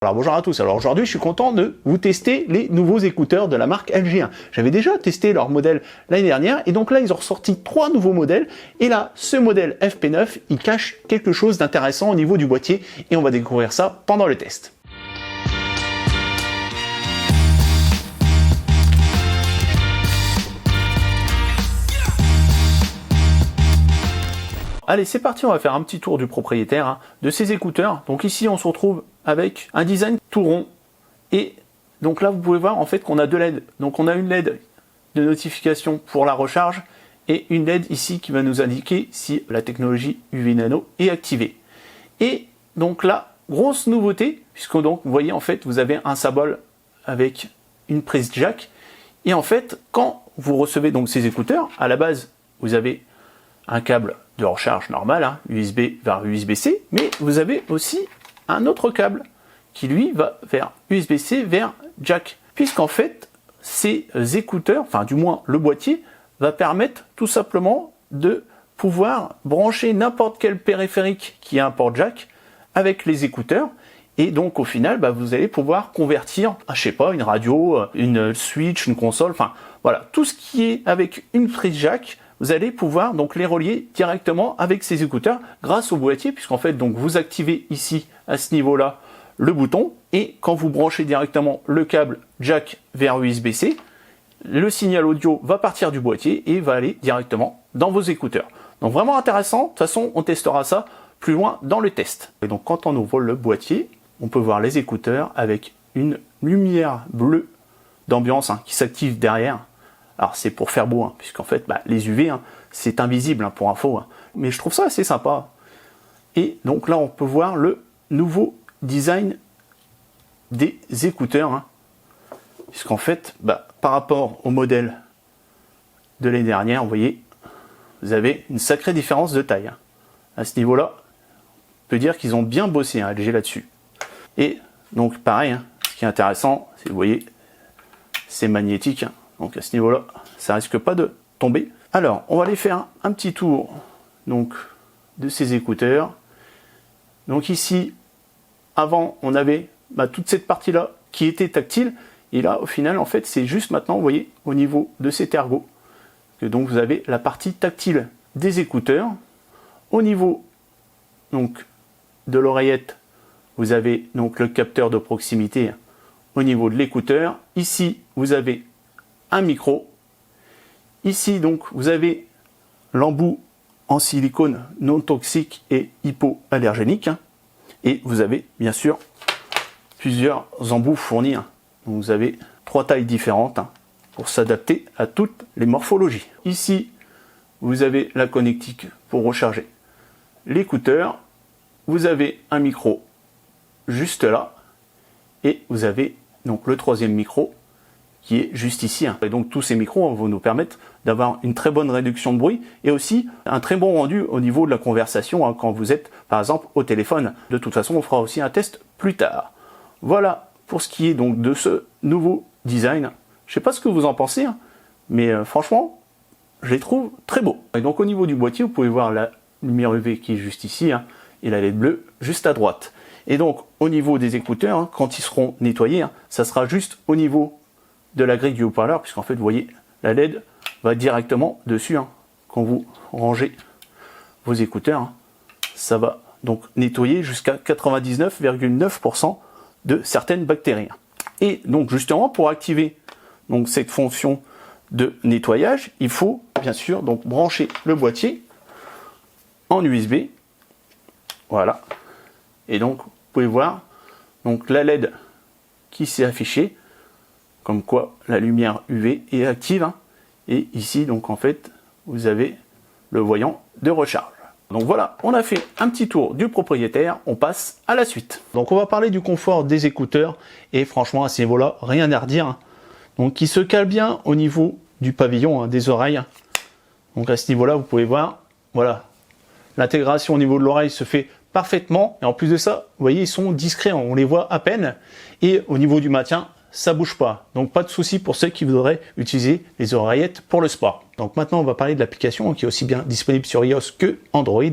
Alors bonjour à tous, alors aujourd'hui je suis content de vous tester les nouveaux écouteurs de la marque LG1. J'avais déjà testé leur modèle l'année dernière et donc là ils ont ressorti 3 nouveaux modèles et là ce modèle FP9 il cache quelque chose d'intéressant au niveau du boîtier et on va découvrir ça pendant le test. Allez, c'est parti, on va faire un petit tour du propriétaire de ces écouteurs. Donc ici, on se retrouve avec un design tout rond. Et donc là, vous pouvez voir en fait qu'on a deux LED. Donc on a une LED de notification pour la recharge et une LED ici qui va nous indiquer si la technologie UV Nano est activée. Et donc là, grosse nouveauté, puisque donc vous voyez en fait, vous avez un symbole avec une prise jack. Et en fait, quand vous recevez donc ces écouteurs, à la base, vous avez un câble de recharge normal, USB vers USB-C, mais vous avez aussi un autre câble qui lui va vers USB-C vers jack, puisqu'en fait ces écouteurs, enfin du moins le boîtier, va permettre tout simplement de pouvoir brancher n'importe quel périphérique qui a un port jack avec les écouteurs, et donc au final vous allez pouvoir convertir, je sais pas, une radio, une Switch, une console, enfin voilà, tout ce qui est avec une prise jack, vous allez pouvoir donc les relier directement avec ces écouteurs grâce au boîtier, puisqu'en fait donc vous activez ici à ce niveau-là le bouton et quand vous branchez directement le câble jack vers USB-C, le signal audio va partir du boîtier et va aller directement dans vos écouteurs. Donc vraiment intéressant, de toute façon on testera ça plus loin dans le test. Et donc quand on ouvre le boîtier, on peut voir les écouteurs avec une lumière bleue d'ambiance qui s'active derrière. Alors c'est pour faire beau, puisqu'en fait les UV c'est invisible pour info, mais je trouve ça assez sympa. Et donc là on peut voir le nouveau design des écouteurs, puisqu'en fait par rapport au modèle de l'année dernière, vous voyez, vous avez une sacrée différence de taille. À ce niveau-là, on peut dire qu'ils ont bien bossé LG là-dessus. Et donc pareil, ce qui est intéressant, c'est vous voyez, c'est magnétique. Donc à ce niveau-là, ça risque pas de tomber. Alors, on va aller faire un petit tour donc de ces écouteurs. Donc ici, avant, on avait toute cette partie-là qui était tactile. Et là, au final, en fait, c'est juste maintenant, vous voyez, au niveau de cet ergot, que donc vous avez la partie tactile des écouteurs. Au niveau donc de l'oreillette, vous avez donc le capteur de proximité au niveau de l'écouteur. Ici, vous avez un micro. Ici donc vous avez l'embout en silicone non toxique et hypoallergénique et vous avez bien sûr plusieurs embouts fournis. Donc vous avez 3 tailles différentes pour s'adapter à toutes les morphologies. Ici vous avez la connectique pour recharger l'écouteur, vous avez un micro juste là et vous avez donc le 3e micro qui est juste ici. Et donc tous ces micros vont nous permettre d'avoir une très bonne réduction de bruit et aussi un très bon rendu au niveau de la conversation quand vous êtes par exemple au téléphone. De toute façon on fera aussi un test plus tard. Voilà pour ce qui est donc de ce nouveau design. Je sais pas ce que vous en pensez, mais franchement je les trouve très beaux. Et donc au niveau du boîtier vous pouvez voir la lumière UV qui est juste ici et la LED bleue juste à droite. Et donc au niveau des écouteurs, quand ils seront nettoyés, ça sera juste au niveau de la grille du haut-parleur, puisqu'en fait vous voyez la LED va directement dessus. Quand vous rangez vos écouteurs, ça va donc nettoyer jusqu'à 99,9% de certaines bactéries. Et donc justement pour activer donc cette fonction de nettoyage, il faut bien sûr donc brancher le boîtier en USB. Voilà. Et donc vous pouvez voir donc la LED qui s'est affichée, comme quoi la lumière UV est active. Et ici donc en fait vous avez le voyant de recharge. Donc voilà, on a fait un petit tour du propriétaire, on passe à la suite. Donc on va parler du confort des écouteurs et franchement à ce niveau-là, rien à redire. Donc il se cale bien au niveau du pavillon des oreilles. Donc à ce niveau-là, vous pouvez voir, voilà, l'intégration au niveau de l'oreille se fait parfaitement. Et en plus de ça, vous voyez, ils sont discrets, on les voit à peine. Et au niveau du maintien, ça bouge pas. Donc pas de souci pour ceux qui voudraient utiliser les oreillettes pour le sport. Donc maintenant on va parler de l'application qui est aussi bien disponible sur iOS que Android.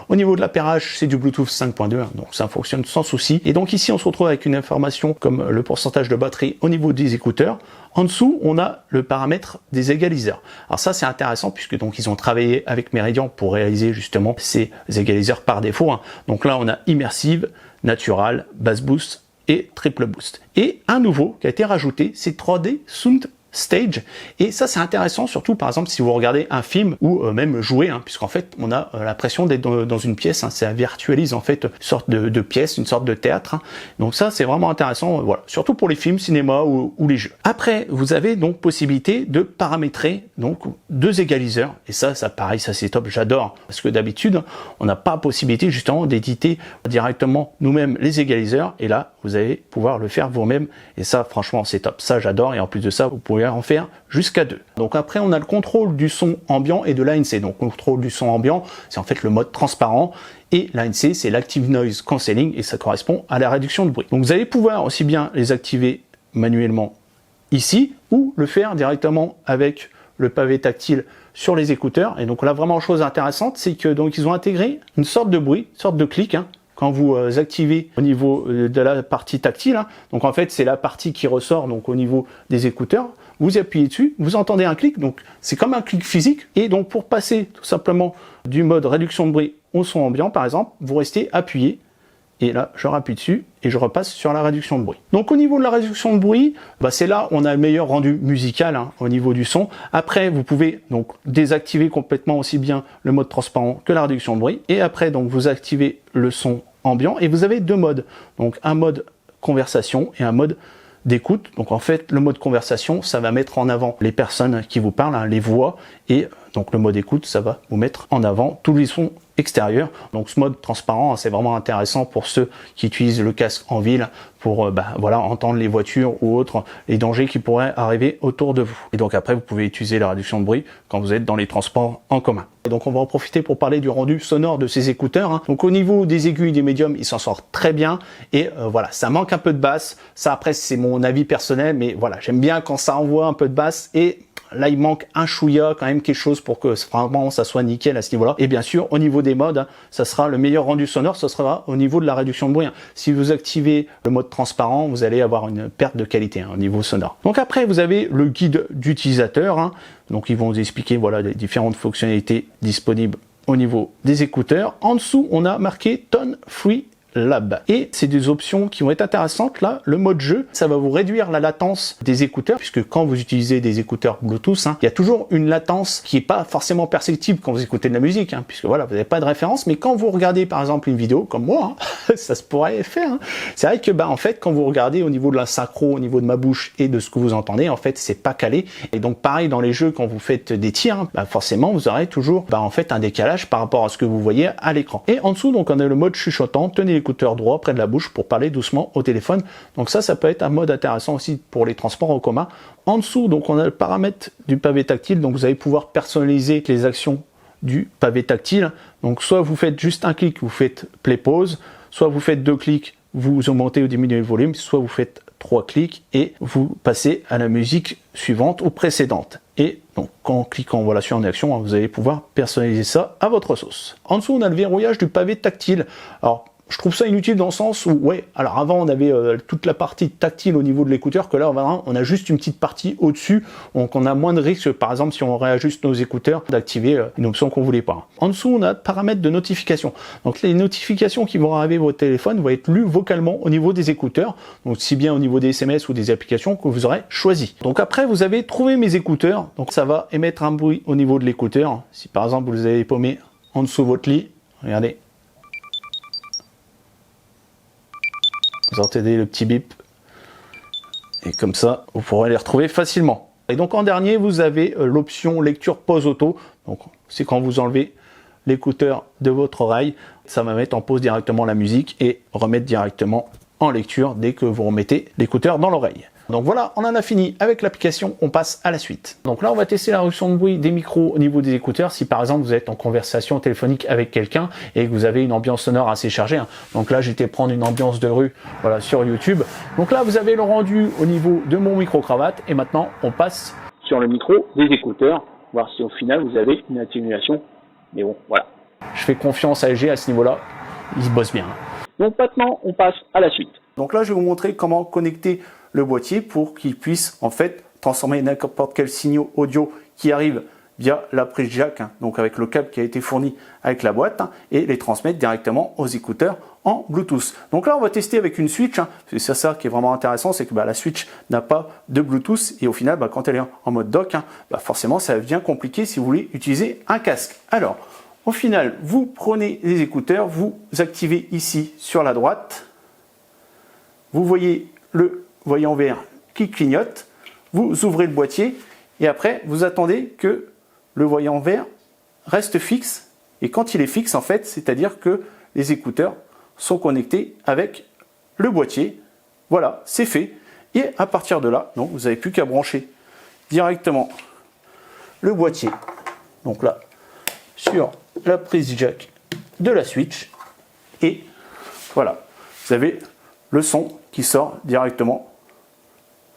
Au niveau de l'appairage, c'est du Bluetooth 5.2, donc ça fonctionne sans souci. Et donc ici on se retrouve avec une information comme le pourcentage de batterie au niveau des écouteurs. En dessous, on a le paramètre des égaliseurs. Alors ça, c'est intéressant puisque donc ils ont travaillé avec Meridian pour réaliser justement ces égaliseurs par défaut. Donc là, on a Immersive, Natural, Bass Boost et Triple Boost. Et un nouveau qui a été rajouté, c'est 3D Sound Stage, et ça c'est intéressant surtout par exemple si vous regardez un film ou même jouer, puisqu'en fait on a l'impression d'être dans une pièce, ça virtualise en fait une sorte de pièce, une sorte de théâtre, donc ça c'est vraiment intéressant, voilà, surtout pour les films, cinéma ou les jeux. Après vous avez donc possibilité de paramétrer donc 2 égaliseurs, et ça pareil, ça c'est top, j'adore, parce que d'habitude on n'a pas possibilité justement d'éditer directement nous-mêmes les égaliseurs, et là vous allez pouvoir le faire vous-même, et ça franchement c'est top, ça j'adore, et en plus de ça vous pouvez en faire jusqu'à 2. Donc après on a le contrôle du son ambiant et de l'ANC. Donc le contrôle du son ambiant, c'est en fait le mode transparent, et l'ANC c'est l'Active Noise Cancelling, et ça correspond à la réduction de bruit. Donc vous allez pouvoir aussi bien les activer manuellement ici, ou le faire directement avec le pavé tactile sur les écouteurs. Et donc là vraiment chose intéressante, c'est que donc ils ont intégré une sorte de bruit, une sorte de clic, quand vous activez au niveau de la partie tactile. Donc en fait c'est la partie qui ressort donc au niveau des écouteurs. Vous appuyez dessus, vous entendez un clic, donc c'est comme un clic physique. Et donc pour passer tout simplement du mode réduction de bruit au son ambiant par exemple, vous restez appuyé, et là je rappuie dessus et je repasse sur la réduction de bruit. Donc au niveau de la réduction de bruit, c'est là où on a le meilleur rendu musical au niveau du son. Après vous pouvez donc désactiver complètement aussi bien le mode transparent que la réduction de bruit, et après donc vous activez le son ambiant, et vous avez 2 modes, donc un mode conversation et un mode d'écoute. Donc en fait le mode conversation, ça va mettre en avant les personnes qui vous parlent, les voix, et donc le mode écoute, ça va vous mettre en avant tous les sons extérieurs. Donc ce mode transparent, c'est vraiment intéressant pour ceux qui utilisent le casque en ville pour voilà, entendre les voitures ou autres, les dangers qui pourraient arriver autour de vous. Et donc après vous pouvez utiliser la réduction de bruit quand vous êtes dans les transports en commun. Et donc on va en profiter pour parler du rendu sonore de ces écouteurs. Donc au niveau des aigus et des médiums, ils s'en sortent très bien, et voilà, ça manque un peu de basse. Ça après c'est mon avis personnel, mais voilà, j'aime bien quand ça envoie un peu de basse, et là il manque un chouïa, quand même quelque chose pour que vraiment ça soit nickel à ce niveau là. Et bien sûr au niveau des modes, ça sera le meilleur rendu sonore, ça sera au niveau de la réduction de bruit. Si vous activez le mode transparent, vous allez avoir une perte de qualité au niveau sonore. Donc après vous avez le guide d'utilisateur, donc ils vont vous expliquer voilà les différentes fonctionnalités disponibles au niveau des écouteurs. En dessous on a marqué Tone Free Lab, et c'est des options qui vont être intéressantes. Là le mode jeu, ça va vous réduire la latence des écouteurs, puisque quand vous utilisez des écouteurs Bluetooth, il y a toujours une latence qui est pas forcément perceptible quand vous écoutez de la musique, puisque voilà, vous n'avez pas de référence, mais quand vous regardez par exemple une vidéo comme moi, ça se pourrait faire. C'est vrai que en fait quand vous regardez au niveau de la synchro, au niveau de ma bouche et de ce que vous entendez, en fait c'est pas calé. Et donc pareil dans les jeux, quand vous faites des tirs, forcément vous aurez toujours en fait un décalage par rapport à ce que vous voyez à l'écran. Et en dessous donc on a le mode chuchotant, tenez l'écouteur droit près de la bouche pour parler doucement au téléphone. Donc ça peut être un mode intéressant aussi pour les transports en commun. En dessous donc on a le paramètre du pavé tactile, donc vous allez pouvoir personnaliser les actions du pavé tactile. Donc soit vous faites juste un clic, vous faites play pause, soit vous faites 2 clics, vous augmentez ou diminuez le volume, soit vous faites 3 clics et vous passez à la musique suivante ou précédente. Et donc en cliquant voilà sur une action, vous allez pouvoir personnaliser ça à votre sauce. En dessous on a le verrouillage du pavé tactile. Alors je trouve ça inutile dans le sens où, alors avant on avait toute la partie tactile au niveau de l'écouteur, que là on a juste une petite partie au-dessus, donc on a moins de risque, par exemple si on réajuste nos écouteurs, d'activer une option qu'on voulait pas. En dessous on a paramètres de notification, donc les notifications qui vont arriver à votre téléphone vont être lues vocalement au niveau des écouteurs, donc si bien au niveau des SMS ou des applications que vous aurez choisi. Donc après vous avez trouvé mes écouteurs, donc ça va émettre un bruit au niveau de l'écouteur. Si par exemple vous les avez paumés en dessous de votre lit, regardez, vous entendez le petit bip, et comme ça vous pourrez les retrouver facilement. Et donc en dernier vous avez l'option lecture pause auto, donc c'est quand vous enlevez l'écouteur de votre oreille, ça va mettre en pause directement la musique et remettre directement en lecture dès que vous remettez l'écouteur dans l'oreille. Donc voilà, on en a fini avec l'application, on passe à la suite. Donc là, on va tester la réduction de bruit des micros au niveau des écouteurs. Si par exemple vous êtes en conversation téléphonique avec quelqu'un et que vous avez une ambiance sonore assez chargée, hein. Donc là, j'étais prendre une ambiance de rue, voilà, sur YouTube. Donc là, vous avez le rendu au niveau de mon micro-cravate et maintenant, on passe sur le micro des écouteurs, voir si au final vous avez une atténuation. Mais bon, voilà. Je fais confiance à LG à ce niveau-là, il se bosse bien. Donc maintenant, on passe à la suite. Donc là, je vais vous montrer comment connecter le boîtier pour qu'il puisse en fait transformer n'importe quel signal audio qui arrive via la prise jack, hein, donc avec le câble qui a été fourni avec la boîte, hein, et les transmettre directement aux écouteurs en Bluetooth. Donc là, on va tester avec une switch. Hein. C'est ça qui est vraiment intéressant, c'est que la switch n'a pas de Bluetooth et au final, quand elle est en mode dock, hein, forcément, ça devient compliqué si vous voulez utiliser un casque. Alors, au final, vous prenez les écouteurs, vous activez ici sur la droite, vous voyez le voyant vert qui clignote, vous ouvrez le boîtier et après, vous attendez que le voyant vert reste fixe. Et quand il est fixe, en fait, c'est-à-dire que les écouteurs sont connectés avec le boîtier. Voilà, c'est fait. Et à partir de là, donc, vous n'avez plus qu'à brancher directement le boîtier. Donc là, sur la prise jack de la Switch. Et voilà, vous avez le son qui sort directement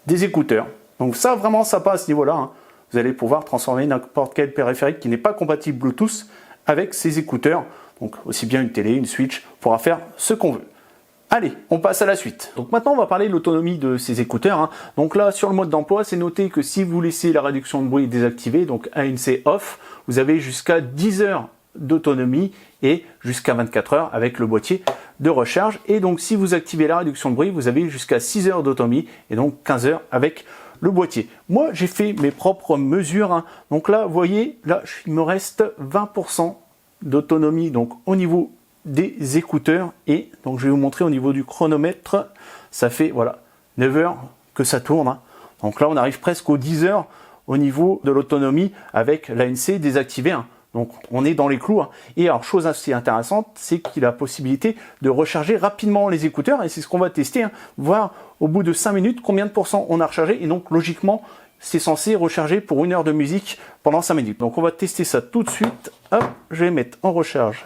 des écouteurs. Donc ça, vraiment, ça passe à ce niveau-là. Hein. Vous allez pouvoir transformer n'importe quel périphérique qui n'est pas compatible Bluetooth avec ces écouteurs. Donc aussi bien une télé, une Switch, pourra faire ce qu'on veut. Allez, on passe à la suite. Donc maintenant, on va parler de l'autonomie de ces écouteurs. Hein. Donc là, sur le mode d'emploi, c'est noté que si vous laissez la réduction de bruit désactivée, donc ANC off, vous avez jusqu'à 10 heures d'autonomie et jusqu'à 24 heures avec le boîtier de recharge. Et donc, si vous activez la réduction de bruit, vous avez jusqu'à 6 heures d'autonomie et donc 15 heures avec le boîtier. Moi, j'ai fait mes propres mesures. Hein. Donc là, vous voyez, là, il me reste 20% d'autonomie donc au niveau des écouteurs et donc je vais vous montrer au niveau du chronomètre, ça fait voilà 9 heures que ça tourne. Hein. Donc là, on arrive presque aux 10 heures au niveau de l'autonomie avec l'ANC désactivé. Hein. Donc on est dans les clous. Hein. Et alors, chose assez intéressante, c'est qu'il a la possibilité de recharger rapidement les écouteurs et c'est ce qu'on va tester, hein. Voir au bout de 5 minutes combien de pourcents on a rechargé et donc logiquement c'est censé recharger pour 1 heure de musique pendant 5 minutes. Donc on va tester ça tout de suite. Hop, je vais mettre en recharge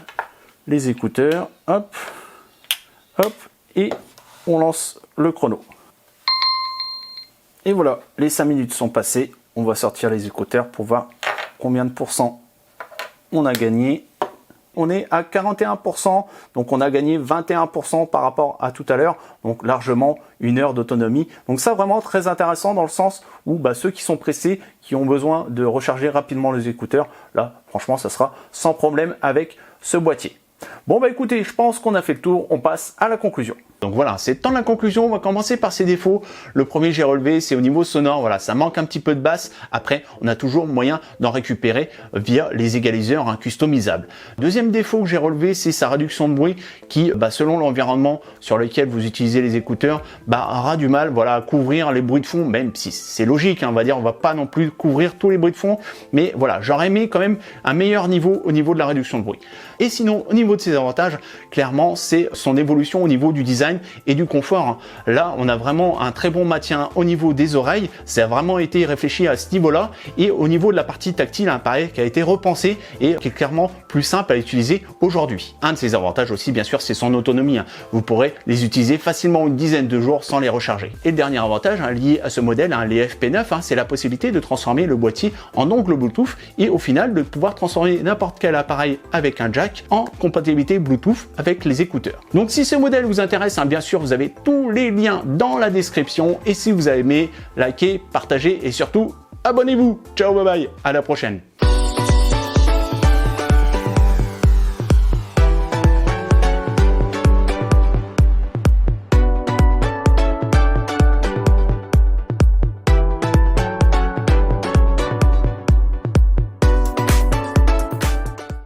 les écouteurs. Hop, hop, et on lance le chrono. Et voilà, les 5 minutes sont passées. On va sortir les écouteurs pour voir combien de pourcents on a gagné. On est à 41%, donc on a gagné 21% par rapport à tout à l'heure, donc largement 1 heure d'autonomie. Donc ça, vraiment très intéressant dans le sens où ceux qui sont pressés, qui ont besoin de recharger rapidement les écouteurs, là franchement ça sera sans problème avec ce boîtier. Bon écoutez, je pense qu'on a fait le tour, on passe à la conclusion. Donc voilà, c'est le temps de la conclusion, on va commencer par ses défauts. Le premier que j'ai relevé, c'est au niveau sonore, voilà, ça manque un petit peu de basse. Après, on a toujours moyen d'en récupérer via les égaliseurs customisables. Deuxième défaut que j'ai relevé, c'est sa réduction de bruit qui, selon l'environnement sur lequel vous utilisez les écouteurs, aura du mal à couvrir les bruits de fond, même si c'est logique, on va dire, on va pas non plus couvrir tous les bruits de fond, mais voilà, j'aurais aimé quand même un meilleur niveau au niveau de la réduction de bruit. Et sinon, au niveau de ses avantages, clairement, c'est son évolution au niveau du design et du confort. Là, on a vraiment un très bon maintien au niveau des oreilles. Ça a vraiment été réfléchi à ce niveau-là. Et au niveau de la partie tactile, pareil, qui a été repensé et qui est clairement plus simple à utiliser aujourd'hui. Un de ses avantages aussi, bien sûr, c'est son autonomie. Vous pourrez les utiliser facilement une dizaine de jours sans les recharger. Et le dernier avantage lié à ce modèle, les FP9, c'est la possibilité de transformer le boîtier en ongle Bluetooth et au final de pouvoir transformer n'importe quel appareil avec un jack en compatibilité Bluetooth avec les écouteurs. Donc si ce modèle vous intéresse, bien sûr vous avez tous les liens dans la description et si vous avez aimé, likez, partagez et surtout abonnez-vous. Ciao, bye bye, à la prochaine.